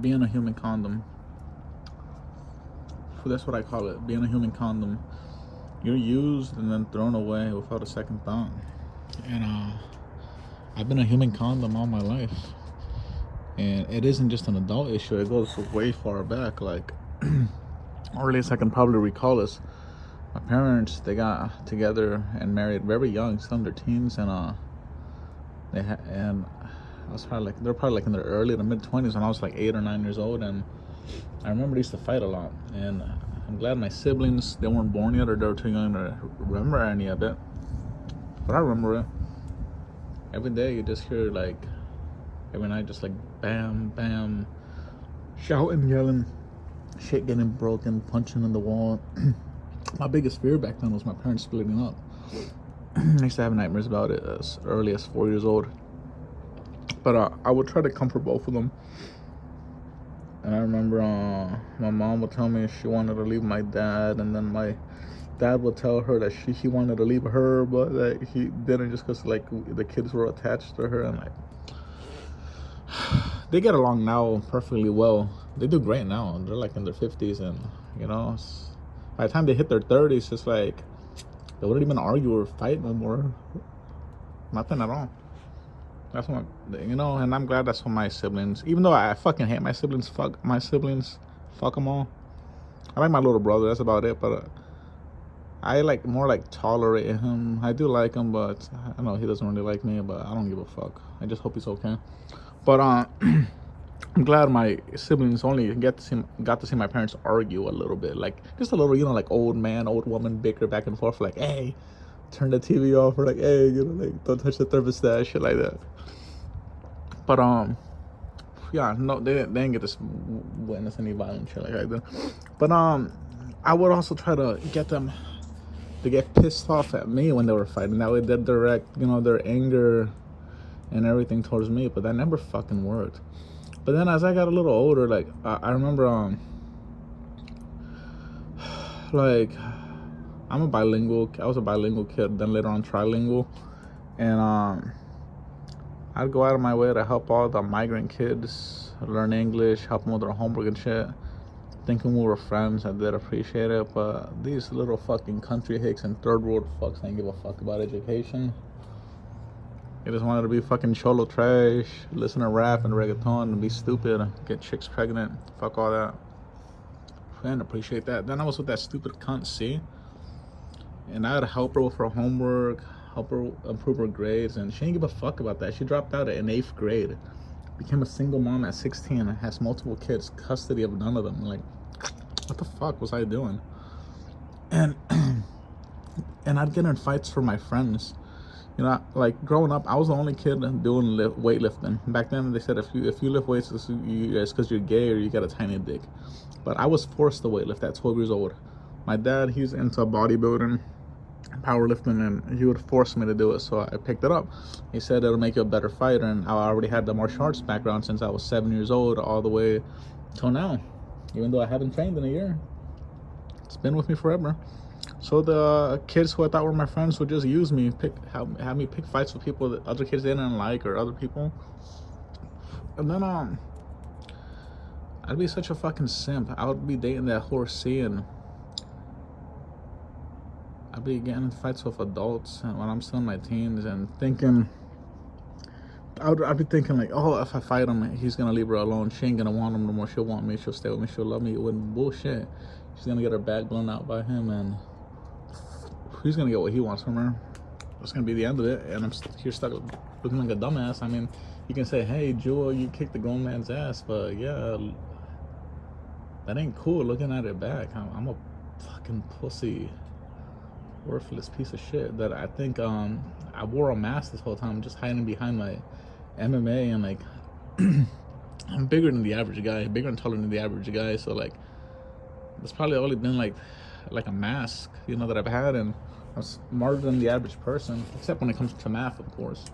being a human condom. That's what I call it. Being a human condom. You're used and then thrown away without a second thought. And I've been a human condom all my life. And it isn't just an adult issue. It goes way far back. Like, earliest I can probably recall is my parents. They got together and married very young, still in their teens, and and I was probably like, they're probably like in their early to mid 20s when I was like 8 or 9 years old. And I remember they used to fight a lot. And I'm glad my siblings, they weren't born yet, or they were too young to remember any of it. But I remember it. Every day you just hear like, every night just like bam, bam, shouting, yelling, shit getting broken, punching in the wall. My biggest fear back then was my parents splitting up. I used to have nightmares about it as early as 4 years old. But I would try to comfort both of them. And I remember my mom would tell me she wanted to leave my dad, and then my dad would tell her that he wanted to leave her, but that he didn't, just because like the kids were attached to her. And like, they get along now perfectly well. They do great now. They're like in their 50s, and you know, by the time they hit their 30s, it's like they wouldn't even argue or fight no more. Nothing at all. That's what, you know, and I'm glad that's what my siblings, even though I fucking hate my siblings, fuck my siblings, fuck them all. I like my little brother, that's about it, but I like more like tolerate him. I do like him, but I know he doesn't really like me, but I don't give a fuck. I just hope he's okay. But I'm glad my siblings only got to see my parents argue a little bit, like just a little, you know, like old man, old woman bicker back and forth, like, hey, turn the TV off, or like, hey, you know, like, don't touch the thermostat, shit like that. But yeah, no, they didn't get to witness any violent shit like that. But I would also try to get them to get pissed off at me when they were fighting. That way they direct, you know, their anger and everything towards me. But that never fucking worked. But then as I got a little older, like I remember like I was a bilingual kid, then later on trilingual. And I'd go out of my way to help all the migrant kids learn English, help them with their homework and shit. Thinking we were friends, I did appreciate it, but these little fucking country hicks and third world fucks ain't give a fuck about education. They just wanted to be fucking cholo trash, listen to rap and reggaeton and be stupid, get chicks pregnant, fuck all that. I didn't appreciate that. Then I was with that stupid cunt C, and I had to help her with her homework, help her improve her grades, and she didn't give a fuck about that. She dropped out in 8th grade, became a single mom at 16, and has multiple kids, custody of none of them. Like, what the fuck was I doing? And and I'd get in fights for my friends. You know, like growing up, I was the only kid doing weightlifting. Back then, they said if you lift weights, it's because you're gay or you got a tiny dick. But I was forced to weightlift at 12 years old. My dad, he's into bodybuilding, powerlifting, and he would force me to do it, so I picked it up. He said it'll make you a better fighter, and I already had the martial arts background since I was 7 years old all the way till now, even though I haven't trained in a year. It's been with me forever. So the kids who I thought were my friends would just use me, have me pick fights with people that other kids didn't like, or other people. And then I'd be such a fucking simp. I would be dating that horse C, and I'd be getting in fights with adults and when I'm still in my teens, and thinking, I'd be thinking like, oh, if I fight him, he's gonna leave her alone. She ain't gonna want him no more. She'll want me. She'll stay with me. She'll love me. When bullshit, she's gonna get her back blown out by him, and he's gonna get what he wants from her. That's gonna be the end of it, and I'm here stuck looking like a dumbass. I mean, you can say, hey, Jewel, you kicked the grown man's ass, but yeah, that ain't cool looking at it back. I'm a fucking pussy, worthless piece of shit that I think I wore a mask this whole time, just hiding behind my MMA, and like I'm bigger than the average guy, bigger and taller than the average guy, so like it's probably only been like a mask, you know, that I've had, and I'm smarter than the average person, except when it comes to math, of course.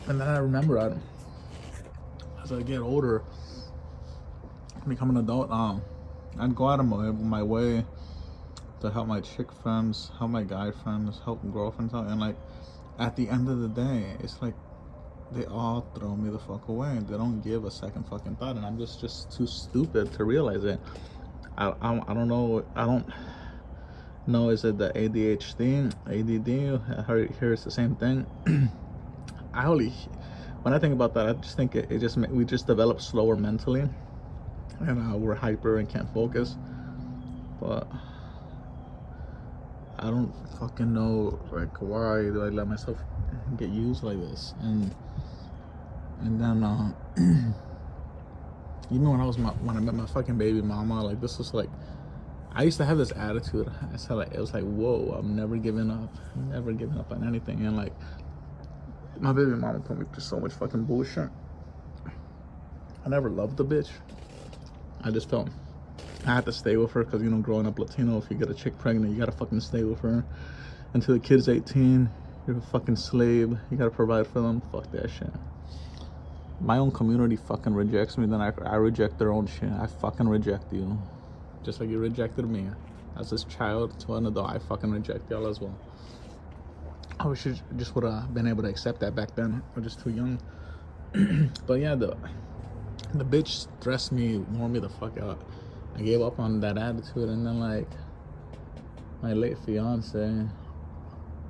And then I remember as I get older, become an adult, I'd go out of my way to help my chick friends, help my guy friends, help girlfriends out, and like at the end of the day, it's like they all throw me the fuck away. They don't give a second fucking thought, and I'm just too stupid to realize it. I don't know. I don't know. Is it the ADHD, ADD? I hear it's the same thing. I only when I think about that, I just think it just we just develop slower mentally, and we're hyper and can't focus. But I don't fucking know, like, why do I let myself get used like this? And then even when I met my fucking baby mama, like, this was like, I used to have this attitude. I said, like, it was like, whoa, I'm never giving up on anything. And like, my baby mama put me through so much fucking bullshit. I never loved the bitch. I just felt I had to stay with her because, you know, growing up Latino, if you get a chick pregnant, you gotta fucking stay with her until the kid's 18. You're a fucking slave. You gotta provide for them. Fuck that shit. My own community fucking rejects me, then I reject their own shit. I fucking reject you. Just like you rejected me. As this child to an adult, I fucking reject y'all as well. I wish I just would have been able to accept that back then. I was just too young. But yeah, the bitch stressed me, wore me the fuck out. I gave up on that attitude, and then like my late fiance, a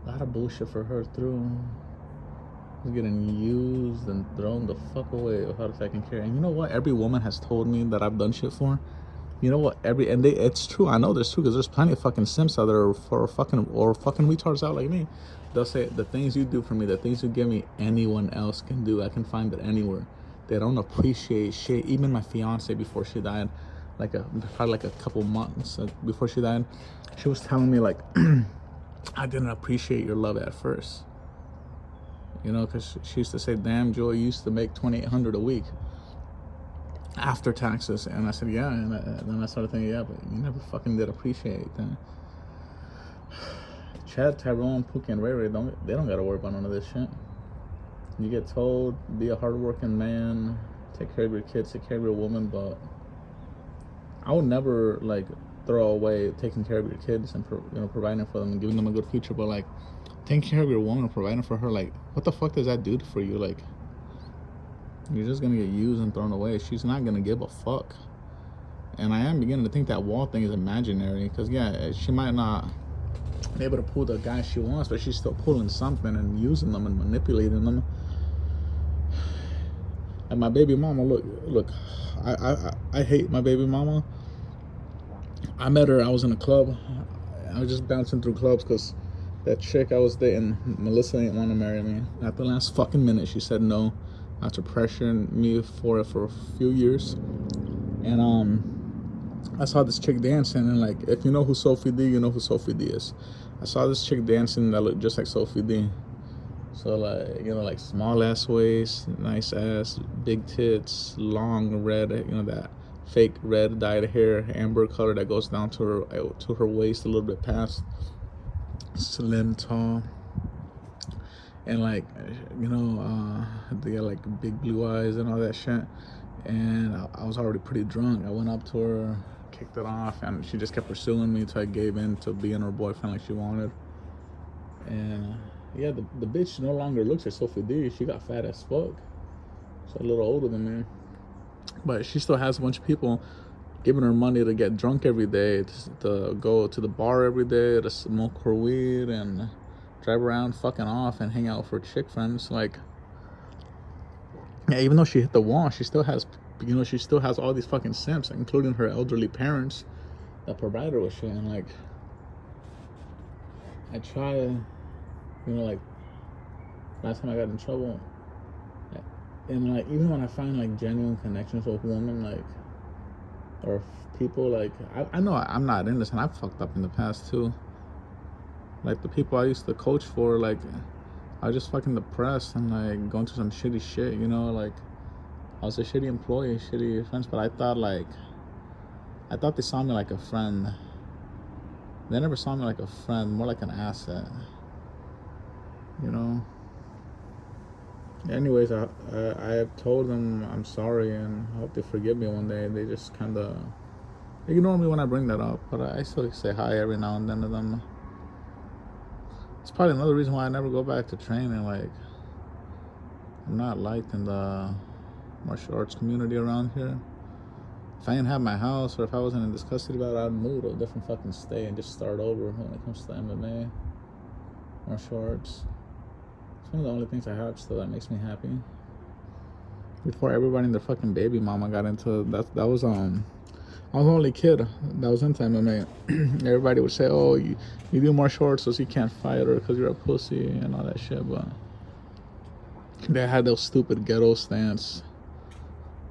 lot of bullshit for her through. I was getting used and thrown the fuck away without a second care. And you know what? Every woman has told me that I've done shit for. You know what? It's true. I know there's true because there's plenty of fucking simps out there for fucking retards out like me. They'll say the things you do for me, the things you give me, anyone else can do. I can find it anywhere. They don't appreciate shit. Even my fiance before she died, probably like a couple months before she died, she was telling me like, I didn't appreciate your love at first. You know, because she used to say, damn, Joy, you used to make $2,800 a week after taxes. And I said, yeah. And then I started thinking, yeah, but you never fucking did appreciate that. Chad, Tyrone, Pookie, and Ray Ray, they don't gotta worry about none of this shit. You get told, be a hardworking man, take care of your kids, take care of your woman, but I would never like throw away taking care of your kids and providing for them and giving them a good future. But like taking care of your woman and providing for her, like, what the fuck does that do for you? Like, you're just gonna get used and thrown away. She's not gonna give a fuck. And I am beginning to think that wall thing is imaginary, because yeah, she might not be able to pull the guy she wants, but she's still pulling something and using them and manipulating them. And my baby mama, look, I hate my baby mama. I met her, I was in a club. I was just bouncing through clubs because that chick I was dating, Melissa, didn't want to marry me. At the last fucking minute, she said no, after pressuring me for it for a few years. And I saw this chick dancing, and like, if you know who Sophie D, you know who Sophie D is. I saw this chick dancing that looked just like Sophie D. So like, you know, like small ass waist, nice ass, big tits, long red, you know, that fake red dyed hair, amber color that goes down to her waist a little bit past. Slim, tall, and like, you know, they got like big blue eyes and all that shit. And I was already pretty drunk. I went up to her, kicked it off, and she just kept pursuing me, so I gave in to being her boyfriend like she wanted. And yeah, the bitch no longer looks like Sophie D. She got fat as fuck. She's a little older than me, but she still has a bunch of people giving her money to get drunk every day, to go to the bar every day, to smoke her weed and drive around fucking off and hang out with her chick friends. Like, yeah, even though she hit the wall, she still has, you know, she still has all these fucking simps, including her elderly parents that provide her with shit. And like, I try to, you know, like, last time I got in trouble, and like, even when I find like genuine connections with women, like, or people, like, I know I'm not innocent. I've fucked up in the past too. Like, the people I used to coach for, like, I was just fucking depressed and like going through some shitty shit, you know. Like, I was a shitty employee, shitty friends, but I thought they saw me like a friend. They never saw me like a friend, more like an asset, you know. Anyways, I have told them I'm sorry and I hope they forgive me one day. They just kind of ignore me when I bring that up, but I still say hi every now and then to them. It's probably another reason why I never go back to training. Like, not liked in the martial arts community around here. If I didn't have my house, or if I wasn't in this custody battle, I'd move to a different fucking state and just start over when it comes to MMA, martial arts. It's one of the only things I have still that makes me happy. Before everybody and their fucking baby mama got into that, I was the only kid that was into MMA. Everybody would say, "Oh, you do martial arts, so you can't fight, or because you're a pussy and all that shit." But they had those stupid ghetto stance.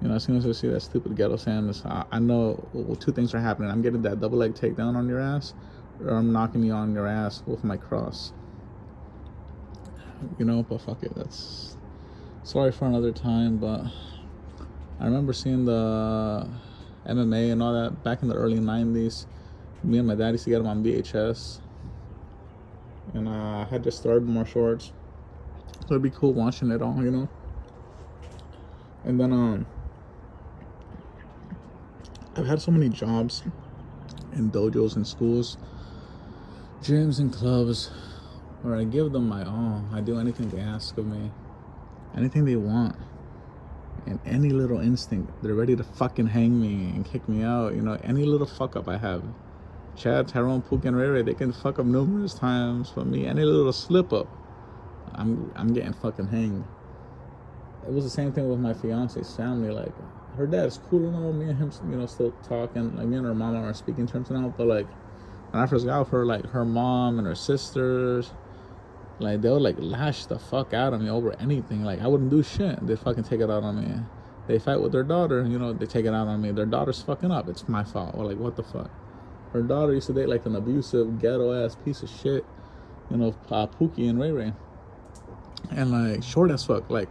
You know, as soon as I see that stupid ghetto stance, I know two things are happening. I'm getting that double leg takedown on your ass, or I'm knocking you on your ass with my cross. You know, but fuck it. That's sorry for another time. But I remember seeing the MMA and all that back in the early 90s. Me and my dad used to get them on VHS. And I had just started martial arts. So it'd be cool watching it all, you know. And then I've had so many jobs in dojos and schools, gyms and clubs, where I give them my all. I do anything they ask of me, anything they want. And any little instinct, they're ready to fucking hang me and kick me out. You know, any little fuck up I have. Chad, Tyrone, Pook, and Ray Ray, they can fuck up numerous times. But me, any little slip up, I'm getting fucking hanged. It was the same thing with my fiance's family. Like, her dad's cool and all. Me and him, you know, still talking. Like, me and her mom are speaking terms now. But like, when I first got with her, like, her mom and her sisters, like, they would like lash the fuck out of me over anything. Like, I wouldn't do shit. They'd fucking take it out on me. They fight with their daughter, you know, they take it out on me. Their daughter's fucking up. It's my fault. Or like, what the fuck? Her daughter used to date like an abusive, ghetto ass piece of shit, you know, Pookie and Ray Ray. And like, short as fuck. Like,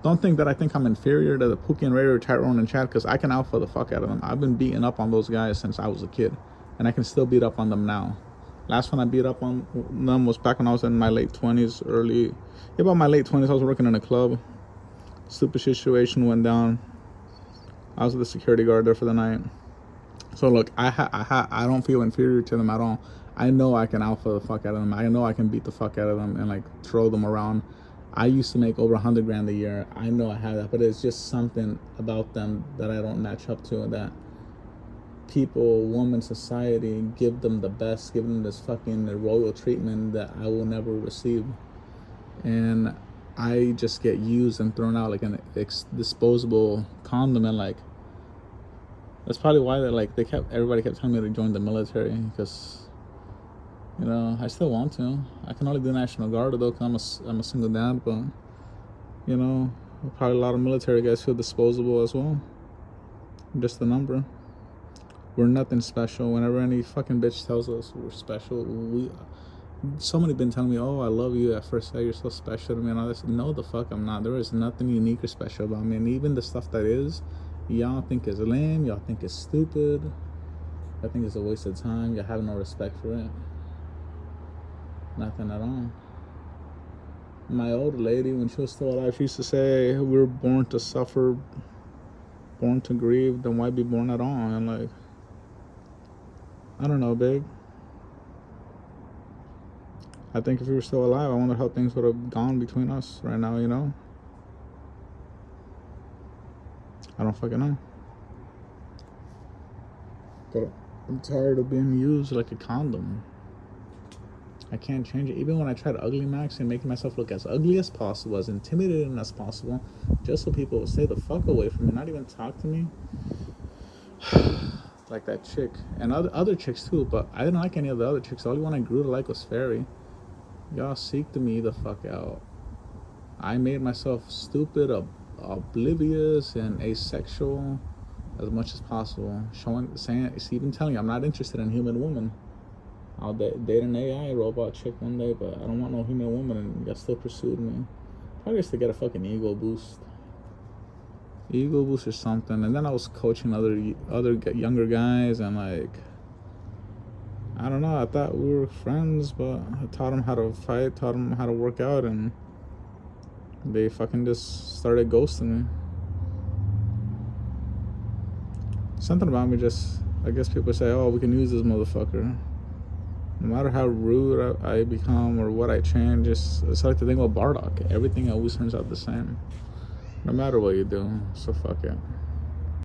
don't think that I think I'm inferior to the Pookie and Ray Ray, Tyrone and Chad, because I can alpha the fuck out of them. I've been beating up on those guys since I was a kid, and I can still beat up on them now. Last one I beat up on them was back when I was in my late 20s, about my late 20s. I was working in a club. Stupid situation went down. I was the security guard there for the night. So look, I don't feel inferior to them at all. I know I can alpha the fuck out of them. I know I can beat the fuck out of them and like throw them around. I used to make over $100 grand a year. I know I have that, but it's just something about them that I don't match up to, and that people, women, society give them the best, give them this fucking royal treatment that I will never receive. And I just get used and thrown out like an disposable condom. And like, that's probably why everybody kept telling me to join the military, because, you know, I still want to. I can only do National Guard though, because I'm a single dad. But, you know, probably a lot of military guys feel disposable as well. Just a number. We're nothing special. Whenever any fucking bitch tells us we're special, somebody been telling me, "Oh, I love you at first sight. You're so special to me," and all this. No, the fuck, I'm not. There is nothing unique or special about me. And even the stuff that is, y'all think is lame. Y'all think is stupid. I think it's a waste of time. Y'all have no respect for it. Nothing at all. My old lady, when she was still alive, she used to say, "We were born to suffer, born to grieve. Then why be born at all?" And like, I don't know, babe. I think if we were still alive, I wonder how things would have gone between us right now, you know? I don't fucking know. But I'm tired of being used like a condom. I can't change it. Even when I try to ugly max and making myself look as ugly as possible, as intimidating as possible, just so people will stay the fuck away from me, not even talk to me. Like that chick. And other chicks too, but I didn't like any of the other chicks. The only one I grew to like was Fairy. Y'all seeked me the fuck out. I made myself stupid, oblivious, and asexual as much as possible. Even telling you I'm not interested in human woman. I'll date an AI robot chick one day, but I don't want no human woman, and y'all still pursued me. Probably just to get a fucking ego boost. Ego boost or something. And then I was coaching other younger guys, and like, I don't know, I thought we were friends, but I taught them how to fight, taught them how to work out, and they fucking just started ghosting me. Something about me just, I guess people say, "Oh, we can use this motherfucker." No matter how rude I become or what I change, it's like the thing with Bardock. Everything always turns out the same, no matter what you do. So fuck it.